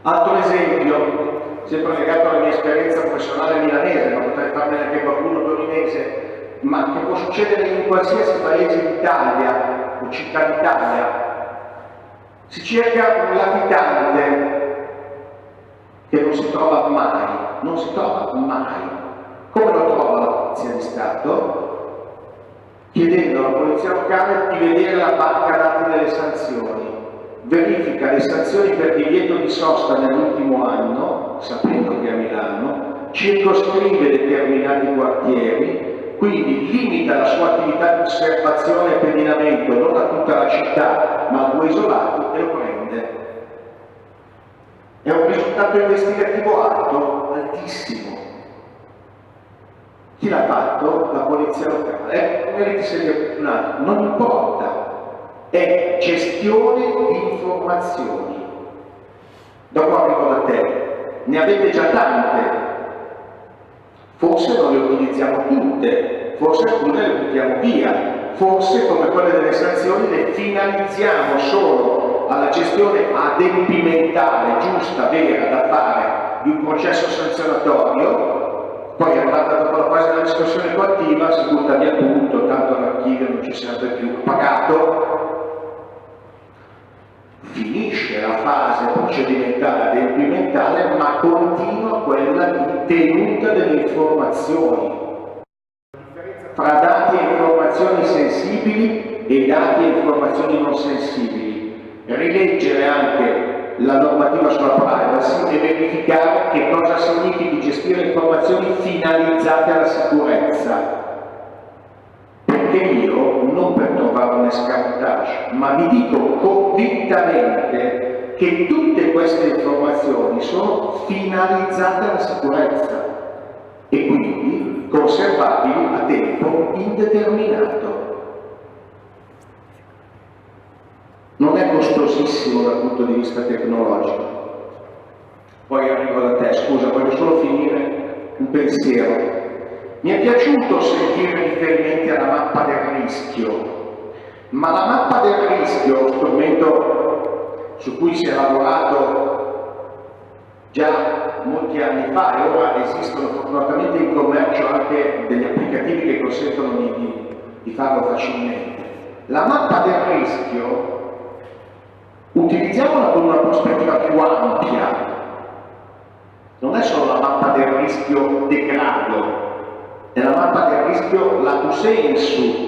Altro esempio, sempre legato alla mia esperienza professionale milanese, ma potrei farne anche qualcuno torinese, ma che può succedere in qualsiasi paese d'Italia o città d'Italia. Si cerca un latitante che non si trova mai. Come lo trova la Polizia di Stato? Chiedendo alla Polizia locale di vedere la banca dati delle sanzioni. Verifica le sanzioni per divieto di sosta nell'ultimo anno, sapendo che è a Milano, circoscrive determinati quartieri, quindi limita la sua attività di osservazione e pedinamento non a tutta la città, ma a 2 isolati e lo prende. È un risultato investigativo alto, altissimo. Chi l'ha fatto? La Polizia locale. Magari ti sei fortunato, non importa. È gestione di informazioni. Dopo arrivo da te. Ne avete già tante. Forse non le utilizziamo tutte, forse alcune le buttiamo via, forse come quelle delle sanzioni le finalizziamo solo alla gestione adempimentale, giusta, vera, da fare di un processo sanzionatorio, poi arrivata dopo la fase della riscossione coattiva si butta via tutto, tanto l'archivio non ci serve più, pagato. Finisce la fase procedimentale adempimentale, ma continua quella di tenuta delle informazioni. La differenza fra dati e informazioni sensibili e dati e informazioni non sensibili. Rileggere anche la normativa sulla privacy e verificare che cosa significhi gestire informazioni finalizzate alla sicurezza. Perché io, non per trovare un escamotage, ma vi dico convintamente che tutte queste informazioni sono finalizzate alla sicurezza e quindi conservabili a tempo indeterminato. Non è costosissimo dal punto di vista tecnologico. Poi arrivo da te, scusa, voglio solo finire un pensiero. Mi è piaciuto sentire riferimenti alla mappa del rischio, ma la mappa del rischio, strumento su cui si è lavorato già molti anni fa e ora esistono fortunatamente in commercio anche degli applicativi che consentono di farlo facilmente. La mappa del rischio utilizziamola con una prospettiva più ampia, non è solo la mappa del rischio degrado, è la mappa del rischio lato sensu,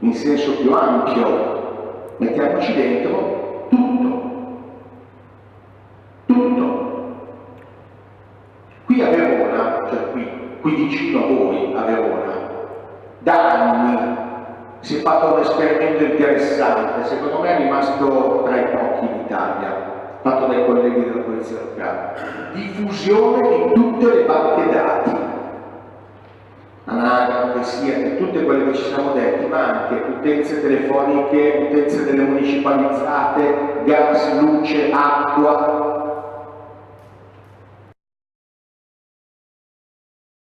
in senso più ampio. Mettiamoci dentro tutto. Qui a Verona, cioè qui vicino a voi a Verona, da anni si è fatto un esperimento interessante, secondo me è rimasto tra i pochi in Italia, fatto dai colleghi della Polizia locale. Diffusione di tutte le banche dati. Anagrafe, SIAE, tutte quelle che ci siamo detti, ma anche utenze telefoniche, utenze delle municipalizzate, gas, luce, acqua,